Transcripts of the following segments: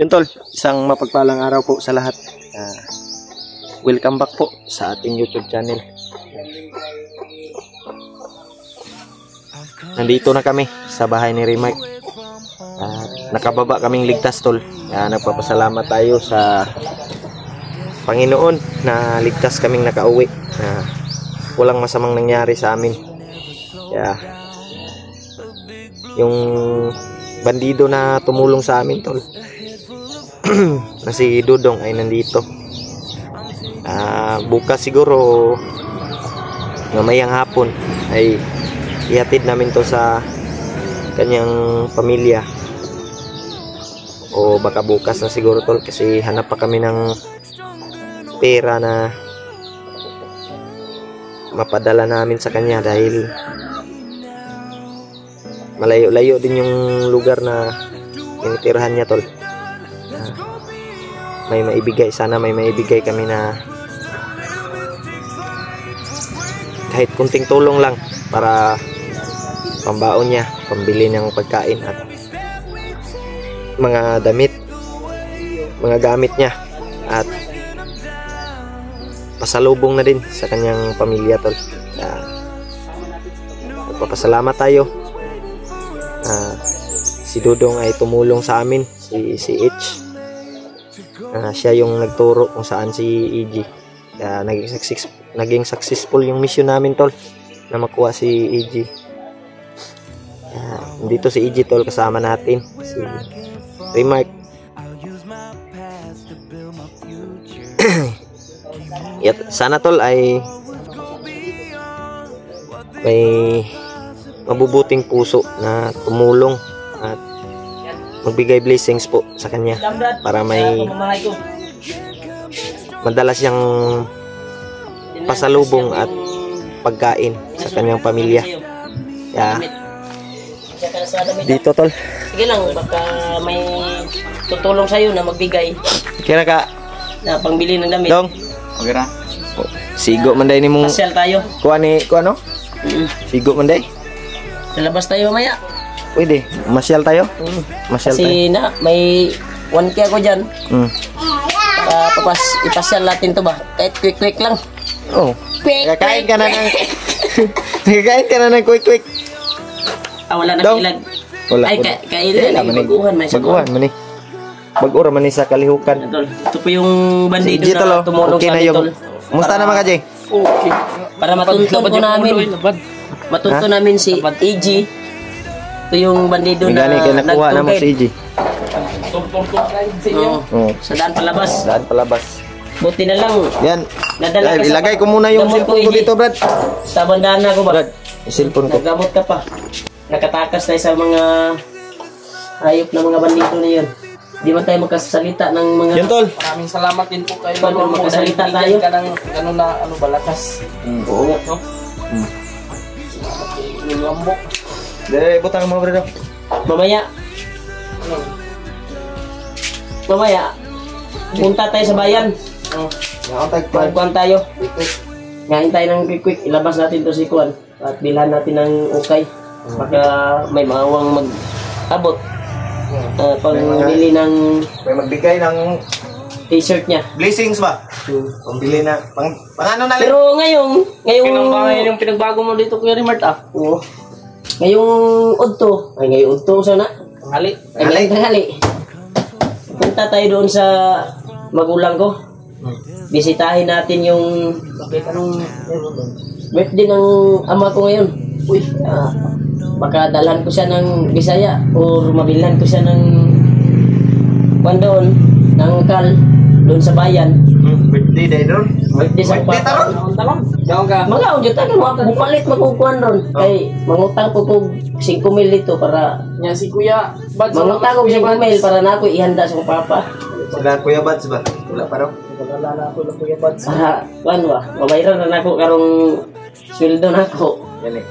Yun tol, isang mapagpalang araw po sa lahat. Welcome back po sa ating YouTube channel. Nandito na kami sa bahay ni Remark. Nakababa kaming ligtas tol. Nagpapasalamat tayo sa Panginoon na ligtas kaming nakauwi. Walang masamang nangyari sa amin. Yung bandido na tumulong sa amin tol na si Dudong ay nandito. Bukas siguro mamayang hapon ay ihatid namin to sa kanyang pamilya, o baka bukas na siguro tol, kasi hanap pa kami ng pera na mapadala namin sa kanya dahil malayo-layo din yung lugar na tinitirahan niya tol. May maibigay, sana may maibigay kami na kahit kunting tulong lang para pambaon niya, pambili ng pagkain at mga damit, mga gamit niya, at pasalubong na din sa kanyang pamilya tol. Magpapasalamat tayo. Si Dudong ay tumulong sa amin, si H. Siya yung nagturo kung saan si EG. Naging successful yung mission namin tol, na makuha si EG. Dito si EG tol, kasama natin si Remark. Sana tol ay may mabubuting puso na tumulong at magbigay blessings po sa kanya para may madala siyang pasalubong at pagkain sa kanyang pamilya. Dito tol. Sige lang, baka may tutulong sa'yo na magbigay. Kira ka na pangbili ng damit. Dong. Okay na. Sigo man day ni mong pasyal tayo. Kuha ano? Sigo man day. Sa labas tayo mamaya. Pwede, masyal tayo. Masyal kasi tayo. Na may 1K ako dyan. Ipasyal natin to ba? Kahit quick lang. Oh. Kakain ka na ng kakain ka na ng quick. Wala na ilag. Wala. Ay, kailan na baguhan man siya. Baguhan man eh. Bagura man sa kalihukan. Ito po yung bandido na tumulong okay sa amin tol. Musta naman ka, Jay? Okay. Para matuntun ko namin. Matuntun namin si EG. Ito yung bandido na nakuha naman si EG. Sa daan palabas. Daan palabas. Buti na lang. Yan. Ilagay ko muna yung cellphone ko dito, Brad. Sa bandana ko, Brad. Yung cellphone ko. Naggamot ka pa. Nakatakas tayo sa mga hayop na mga bandido na yun. Di man tayo magkasalita ng mga... Yan, tol. Maraming salamat din po kayo. Pag magkasalita tayo. Gano'n na balakas. Oo nga, no? Yung lambok. Dere, butang mga brado. Mamaya, punta tayo sa bayan. Magkuhan tayo. Ngain tayo ng quick. Ilabas natin to si Kuan. At bilhan natin ng ukay. Baka may maawang mag-abot. Pangbili ng... May magbigay ng t-shirt niya. blessings ba? Pambili na. Pang ano na lang. Pero ngayong... Yung pinagbago mo dito Kuya Remark Oo. Ngayong udto. Ngayong udto sana. Tanghali. Punta tayo doon sa magulang ko. Bisitahin natin yung birthday ng ama ko ngayon. Baka dalhan ko siya ng Bisaya or mabilhan ko siya ng doon, ng kal doon sa bayan. Birthday day doon. Birthday sa papa. Mga udyot ako palit makukuhan doon. Kay mangutang ko kog 5,000 dito para nya si Kuya Bads. mangutang ko 5,000 para na ako ihanda sa papa. Sila Kuya Bads ba? Wala pa raw. Wala na ako Kuya Bads. Para mabayaran na ako karong sweldo na ako. Yan eh.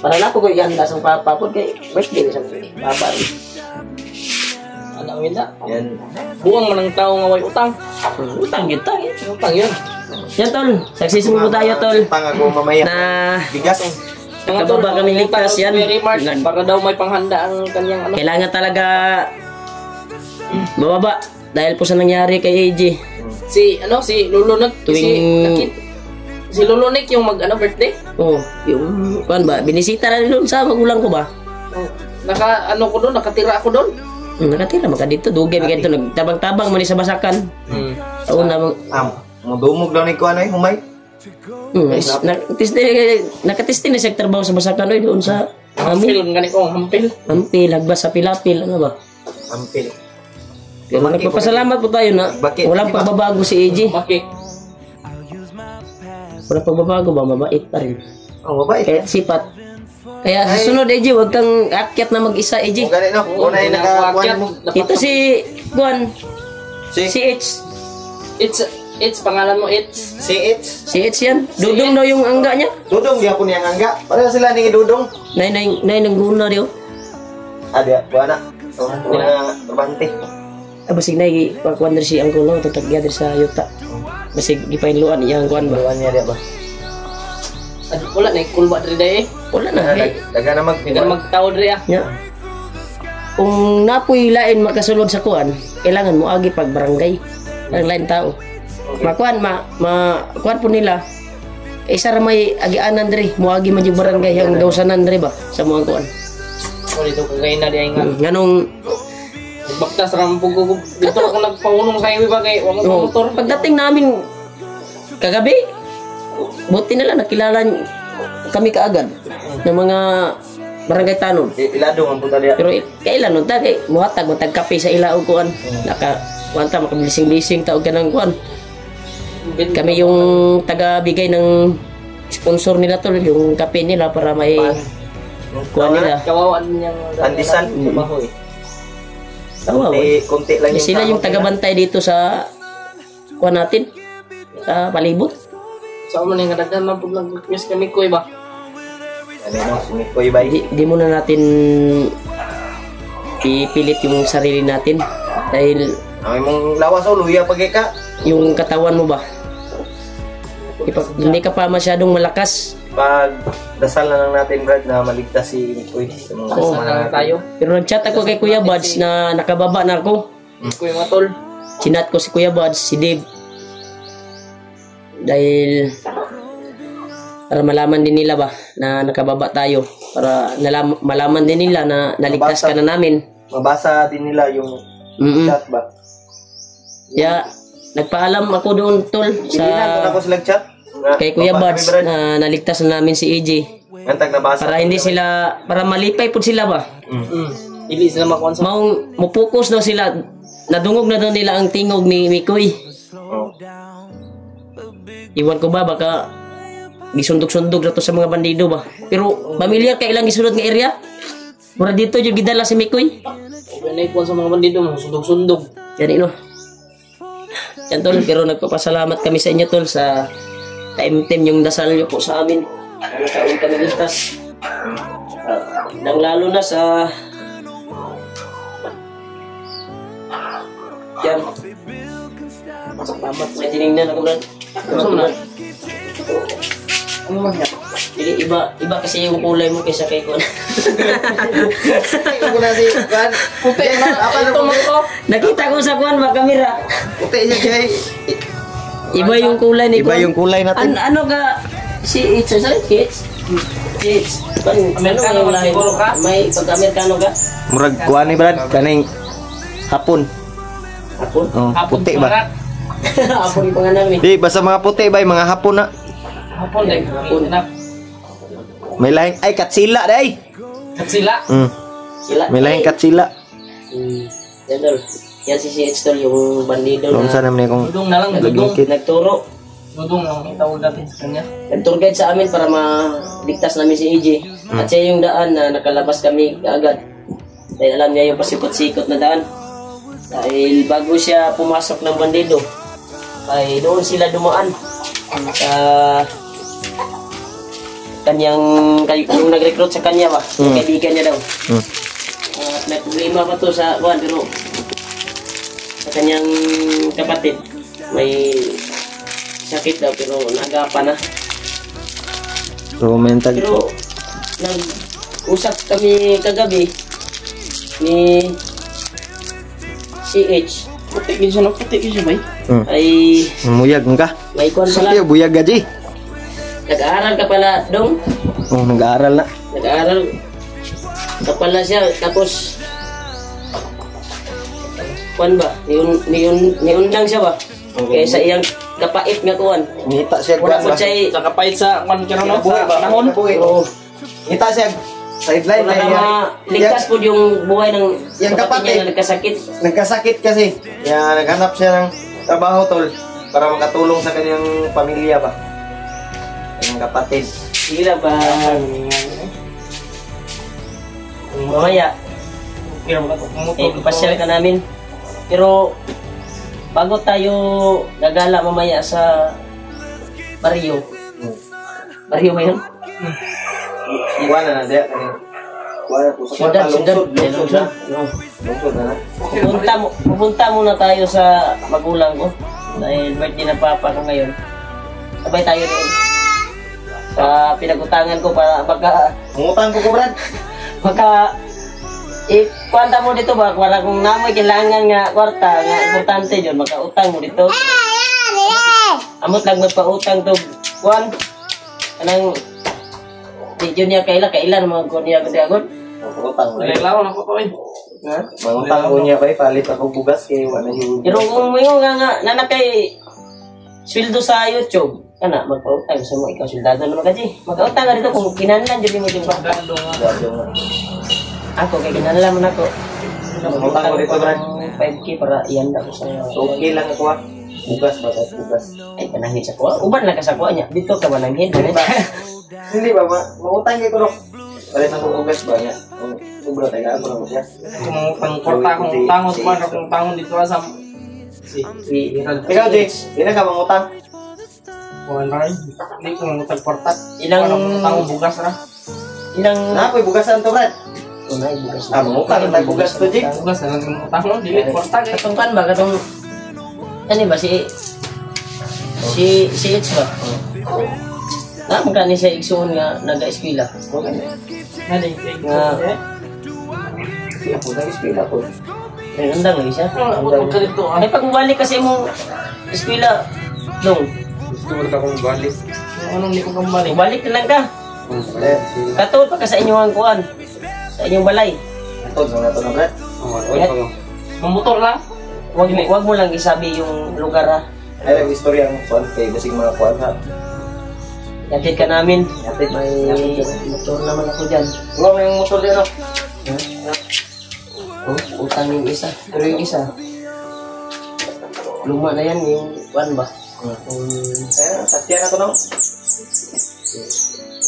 Para na ako ihanda sa papa po kay birthday sa papa. Ano wala? Yan. Buwang man ang tao nga way utang. Utang yun. Utang yun. Yan tol, successful po tayo tol. Tangago mamaya. Na bigas. Nakababa kami ligtas yan. Para daw may panghanda ang kanyang ano. Kailangan talaga bababa dahil po sa nangyari kay AJ. Si Lulunik, si Lulunik yung birthday? Oh, yung kuan ba, binisita na doon sa magulang ko ba? Nakatira ako doon. Nakatira maka dito, dugay mi kadto nagtabang-tabang man sa basakan. Una Madumog daw ni ko ano humay. Nakatesti na siya trabaho sa basakan oy doon sa Hampil, gani ko, hampil. Hampil, hagbas sa pilapil, ano ba? Ampil. Pero nagpapasalamat po tayo na walang pagbabago si AJ. Bakit? Walang pagbabago ba, mabait pa rin. Oh, mabait. Kahit sipat. Kaya sa sunod AJ, huwag kang akyat na mag-isa AJ. Gani no, unay nakakuan mo. Ito si Juan, Si si H. It's pangalan mo, it's. si It. Si H yan. Dudong daw yung angga niya. Dudong dia pun yang angga. Pareho sila ni Dudong. Nay nang guna dio. Ada buana. Oh, na terbante. Basig nay pakuan dari si angkulo tetap dia dari sa yuta. Basig gipainluan iyang kuan ba. Buannya dia ba. Wala na, kulba dari day. Wala na. Daga na Hindi magtao dari ah. Nya. Kung napoy lain makasulod sa kuan, kailangan mo agi pag barangay ang lain tao. Makuan kuan po nila. Isa ra may agianan diri, mo agi man yung barangay ang dawsanan diri ba sa mga kuan. Dito kagay na di ay nga. Nganong Baktas rampog ko. Dito ako nagpaunong sa highway ba kay wala oh, motor. pagdating namin kagabi, buti na lang nakilala kami kaagad ng mga barangay tanod. Iladong ang punta dia. Pero kailan nun ta kay muhatag kape sa ilaog kuan. Kuanta makabilising-bising taog ganang kuan. Kami yung taga-bigay ng sponsor nila tol, yung kape nila para may kuan nila. Kawawaan niyang Andisan. bahoy. Tawa, Kunti lang yung sila yung taga-bantay dito sa kuan natin sa palibot. Sa man yung kadaghan man pud nag-request kami ko ba. Ano no, sumikoy bay. Di muna natin ipilit yung sarili natin dahil Ay mong lawas o luya pag ka. yung katawan mo ba hindi ka pa masyadong malakas. Pag dasal na lang natin Brad na maligtas si Nikoy sa mga Oo. kasama natin. Tayo. Pero nag-chat ako kay Kuya Buds na nakababa na ako. Ko yung matol. Chinat ko si Kuya Buds, si Dave. Dahil para malaman din nila ba na nakababa tayo. Para malaman din nila na naligtas ka na namin. Mabasa din nila yung chat ba? Kaya nagpaalam ako doon tol Hindi na ako sila chat. kay Kuya Buds na naligtas na namin si AJ. Antag nabasa. Para hindi sila, para malipay po sila ba? Dili sila makuan sa Maong mupokus daw sila. Nadungog na daw nila ang tingog ni Mikoy. Oh. Iwan ko ba baka gisundog-sundog na to sa mga bandido ba. Pero pamilyar kay ilang gisunod nga area. Mura dito yung gidala si Mikoy. Ganay kuan sa mga bandido mo sundog-sundog. Yan ino. Yan tol, pero nagpapasalamat kami sa inyo tol sa time yung dasal nyo po sa amin. Nagkaroon kami ligtas. Nang lalo na sa yan. Salamat. May tinignan ako Brad. Ano man yan? Iba kasi yung kulay mo kaysa kay Kuan. Ako na si Juan. Puti na. Ito man ko. Nakita ko sa Kuan ba kamera. Puti niya kay. Iba yung kulay ni Iba Kuan. yung kulay natin. Ano ka si It's sa kids? Kids. Amerikano Ano ka, siguro ka? May pag-Amerikano ka? Murag kuan ni Brad kaning hapon. Hapon. Oh, Hapon puti tumarak. ba? Hapon yung pangalan eh. Di basta mga puti ba mga hapon na. Hapon day. Hapon na. May lahing ay katsila day. At sila. Sila. May lahing katsila. Yan tol. Yan si It's tol yung bandido Kung na saan naman akong Dudong na lang, dudong. lagingkit. nagturo. Dudong ang itawag natin sa kanya. Nag-tour guide sa amin para maligtas namin si AJ. At siya yung daan na nakalabas kami agad. Dahil alam niya yung pasikot-sikot na daan. Dahil bago siya pumasok ng bandido, ay doon sila dumaan sa kanyang, yung nag-recruit sa kanya ba? Yung kaibigan niya daw. At may problema pa to sa Juan, pero sa kanyang kapatid, may sakit daw pero naagapan na. So mental. Pero nag-usap kami kagabi ni si CH. Puti gid siya, puti gid siya bay. Ay, Muyag ka. may kwan pala. Sige, buyag gaji. Nag-aaral ka pala, Dong. Oh, nag-aaral na. Nag-aaral ka pala siya. Tapos, kwan ba? Niundang siya ba? Kaya sa iyang kapait nga kuwan. Ngita siya Wala kwan ko ba? siya Sa kapait sa kwan karon Buhay sa ba? panahon. Buhay. Oo. Ngita siya sideline Wala na ka ligtas po yung buhay ng Yang kapatid kapatid. niya na nagkasakit. Nagkasakit kasi. Kaya naghanap siya ng trabaho tol para makatulong sa kanyang pamilya ba. Kanyang kapatid. Sige lang ba? Mamaya, ipasyal ka namin. Pero, bago tayo gagala mamaya sa baryo. Baryo ba yun? Iwanan na diya. Wala po sa Syudad, kwarta, syudad. lungsod na. Oo. Lungsod na. Pupunta muna tayo sa magulang ko. Dahil birthday ng papa ko ngayon. Sabay tayo doon. Sa pinagutangan ko para Mungutang ko Brad. kwanta mo dito ba? Para kung namoy kailangan nga kwarta, nga importante yun, makautang mo dito. Amot lang magpautang to, Juan. Anang, di yun niya kailan mga ko niya agad. Mungutang ko. Lalaw na ko to eh. Ha? Mungutang ko niya ba palit ako bugas kay wala yung. Pero kung mo nga nanakay sweldo sa YouTube, kana magpautang sa mo ikaw soldado naman kasi. Magpautang ka dito kung kinahanglan jud mo yung ba. Ako kay kinahanglan man ako. Mungutang ko dito Brad. 5K para ihanda ko sa Okay lang ako ah. Bugas ba tayo bugas. ay kanangin sa kuha. Uban lang ka sa kuha niya. Dito ka manangin. Hindi ba mangutang kay ko ro. Palit ako bugas ba niya. Sobra tayo ako lang siya. Kung kwarta kung tangon man kung tangon dito sa Ikaw James, hindi na ka mangutang. Kuan ray. Hindi ko mangutang kwarta. Ilang tangon bugas ra. ilang Napoy bugasan to Brad. unay bugas. Ah, mangutang tayo bugas to James. Bugas na lang tangon dili kwarta kay. Katong kan ba katong ano ba si H ba? Na magkano siya igsoon nga naga-eskwela. Nadi Nga Ako na ispila ko. ay undang lagi siya. Ang ka dito ah. Ay pag balik kasi mo eskwela dong. Gusto mo ka kung balik. Anong di ko kambalik? Balik na lang ka. Katod pa ka sa inyong kuan. Sa inyong balay. Ito na to na Brad. Mamotor lang. Wag mo lang isabi yung lugar ha. Ay ang istorya ang kuan kay basig mga kuan ha. Yatid ka namin. May motor naman ako dyan. Nga may motor diyan oh. Oh, utang yung isa. Pero yung isa, luma na yan yung kuan ba? Sakyan na to no.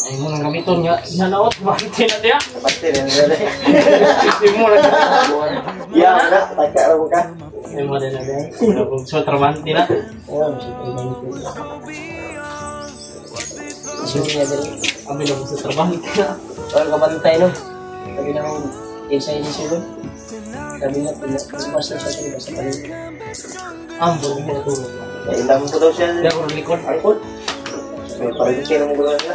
Ay mo nang gamiton nga. Nanaot bakit na dia? Pasti rin dere. Hindi mo na. Ya, na, taka ra ka. Ay mo na dia. Kung so trabaho na. Oh, sige niya dali. Kami lang sa trabaho na. Wala ka bantay no? Sabi na akong isa yung sunod. Sabi na, mas na siya sa paligid. Ambon mo na tulog. Ilang ko daw siya. Hindi ako record. Alcohol. May parang kaya mo gulo na.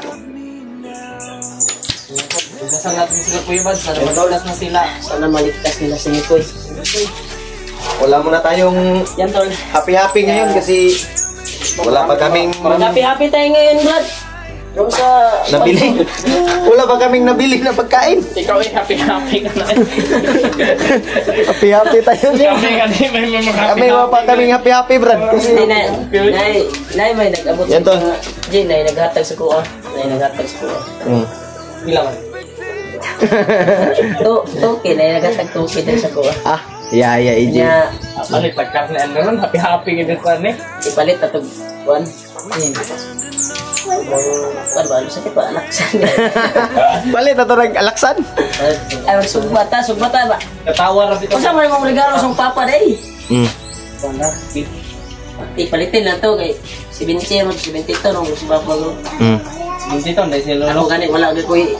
Ugasan natin sila Kuya Bad. Sana magkalas na sila. Sana maligtas nila si Nikoy. Wala muna tayong Yan tol. happy-happy ngayon kasi wala pa kaming Happy tayo ngayon, Brad. Yung sa... nabili. Wala pa kaming nabili na pagkain. Ikaw ay happy-happy ka na. Happy-happy tayo niya. Happy ka din. May mga Kami wala pa kaming happy-happy, Brad. Kasi Nay, may nag-abot Yan, tol. Jay, nay, naghatag sa kuha. Nay, naghatag sa kuha. Bilang. Toke, nay, naghatag toke din sa kuha. ah, yeah, EJ. Niya, Palit pagkat na ano ron. Happy-happy ka din sa ano eh. ipalit na itong kuhan. Kuhan ba? Ano sakit ba? Alaksan. Palit na to nag-alaksan. Ay, sugbata ba? Katawa na dito. Kung saan mo yung regalo sa papa, day? Mm. Ipalitin na to kay 70 to nung si Papa ko. Dito dahil sila Ako gani wala gid koy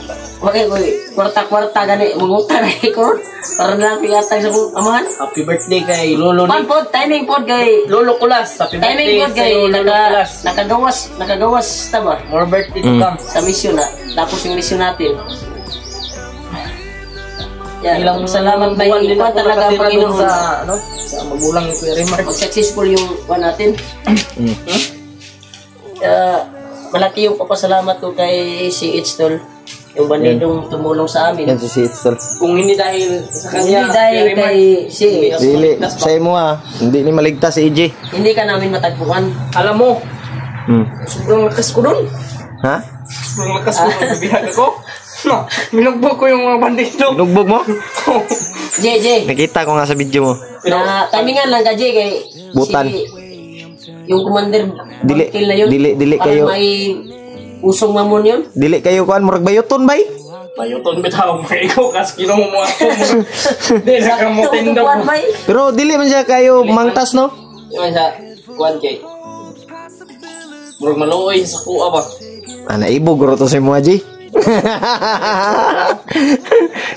kwarta gani mangutang na ko para na pingatag sa kong amahan. Happy birthday kay Lolo ni. Pod timing pod kay Lolo Kulas. Happy timing pod birthday kay sa Lolo Kulas. nakagawas ta ba More birthday to come. sa mission na tapos yung mission natin. Ilang salamat na buwan yun. din ako Talaga ang nakatira doon Panginoon. sa magulang ni Kuya Rimar. Successful yung kuha natin. Malaki yung papasalamat ko kay CH Tol. Yung bandidong tumulong sa amin. Yan si CH tol. Kung hindi dahil sa Hindi kanya, dahil Kuya Rimar, kay CH. Dili, sa imo hindi ni maligtas si EJ. Hindi ka namin matagpuan. alam mo, Hmm. sobrang lakas ko doon. Ha? Sobrang lakas ko nung bibihag ako. No, minugbog ko yung mga bandito. Nugbog mo? JJ. Nakita ko nga sa video mo. Na timingan lang ka, J, kay Butan. yung commander Dili- kill na yun. dili Parang kayo. may usong mamon yun. Dili kayo kuan murag bayoton bay. Mayuton bitaw mo ikaw kas kino mo ako. Di na ka mo tinda Tutupuan, mo. may. Pero dili man siya kayo mangtas no? Yung sa kuan kay. Murag maluoy sa kuha ba. Naibog ro to si mo Aji.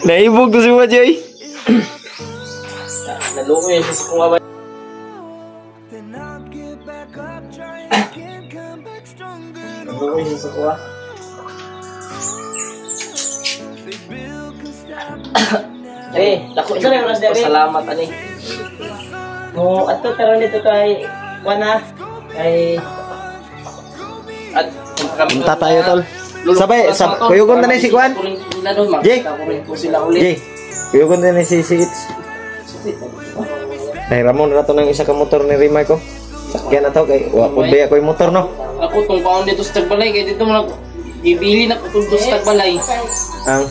Naibog to si mo Aji. Naluoy sa kuha ba. Naluoy sa kuha. Dako isa lang oras dere. Salamat ani. Mo ato karon dito kay Wana kay At Punta tayo tol. Sabay, kuyugon na si Kuan. Jay. Jay. Kuyugon na si CH. Ay Ramon rato ng isa ka motor ni Rimay ko. Sakyan na to kay wa pud ba ko yung motor no. Ako tong paon dito sa Tagbalay kay dito mo na gibili na ko dito sa Tagbalay. Ang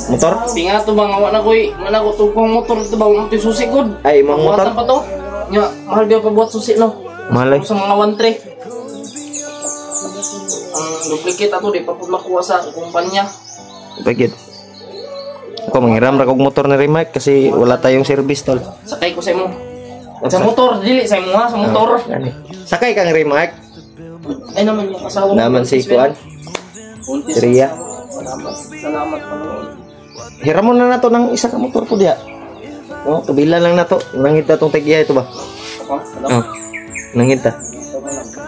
motor? Pinga to bang awa na koy, man ako tugong motor to ba mo susi gud. Ay imong motor? Buhatan pa to. Nya, mahal gyud pa buhat susi no. Malay. Sa mga 1-3. Ang duplicate ato di pa pud makuha sa kumpanya. Bagid. Ako manghiram ra kog motor ni Rimay kasi wala tayong service tol. Sakay ko sa imo. Sa motor dili sa imo ha, sa motor. Gani. Sakay kang Rimay. Ay naman yung asawa. Naman si Kuan. Buntis. Ria. Salamat. Salamat Panginoon. Hiramon na nato ng isa ka motor ko diha. No, kabila lang nato. Nangit na tong tagiya ito ba? Ako, salamat. Oh. Nangit ta.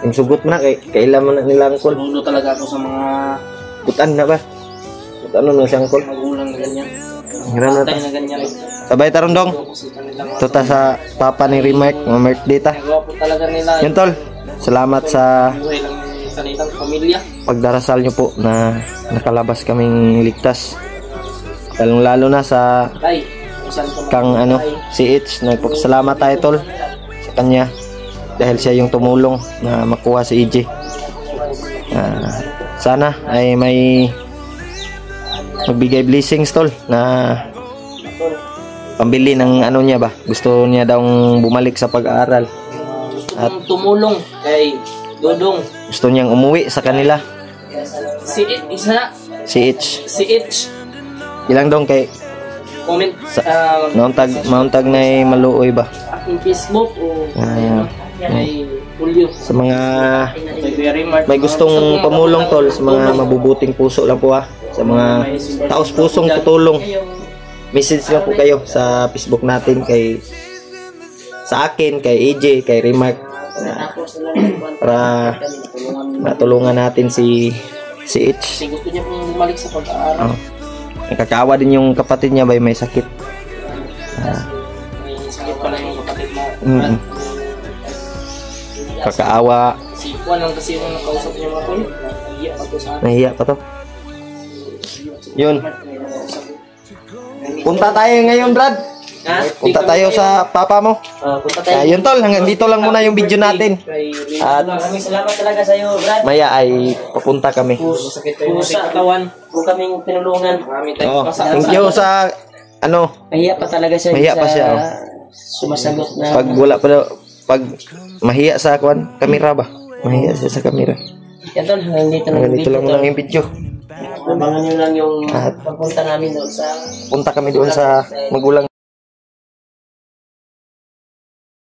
Yung sugot mo na kailan mo na nilang call. Saludo talaga ako sa mga Butan na ba? Butan na siyang call. magulang na ganyan. Hiram na ta. Tatay na ganyan. Sabay taron dong. Kasi kanilang mga Tuta sa papa ni Rimay, mga birthday ta. gwapo talaga nila. Yun tol. Salamat sa Buhay lang ng kanilang pamilya. pagdarasal nyo po na nakalabas kaming ligtas. Lalong lalo na sa Tay, saan ka kang ano, si Itch. Nagpapasalamat tayo tol sa kanya dahil siya yung tumulong na makuha si EJ. Sana ay may magbigay blessings tol na pambili ng ano niya ba. Gusto niya daw bumalik sa pag-aaral. At tumulong kay Dodong. Gusto niyang umuwi sa kanila. Si isa, Si Itch. si Itch. Ilang dong kay Comment Mauntag na maluoy ba? aking Facebook o Ah. kay Julio. Sa mga Kay Kuya Rimar. may gustong pamulong tol, sa mga mabubuting puso lang po sa mga taos pusong tutulong. Message lang po kayo sa Facebook natin kay sa akin, kay AJ, kay Remark para matulungan natin si Itch. Kasi gusto niya pong bumalik sa pag-aaral. Oh. Nakakaawa din yung kapatid niya ba may sakit. May sakit pala yung kapatid mo. Mm. Kakaawa, Si Juan lang kasi yung nakausap niya mga tol. Nahiya pa to sa akin. nahiya pa to. Yun. Punta tayo ngayon, Brad. Ha? Punta tayo sa papa mo. Punta tayo. Yun tol, hanggang dito lang muna yung video natin. At Maraming salamat talaga sa iyo, Brad. maya ay papunta kami. Pusa kawan, kung kaming tinulungan. Marami Oo. tayong Thank you sa ano, Mahiya pa talaga siya. Mahiya pa siya, oh. Sumasagot na. pag wala pa daw- pag mahiya sa kwan, kamera ba? Mahiya siya sa kamera. Yan tol, nandito lang Hanggang dito lang muna yung video. Abangan nyo lang yung At pagpunta namin doon sa punta kami doon sa magulang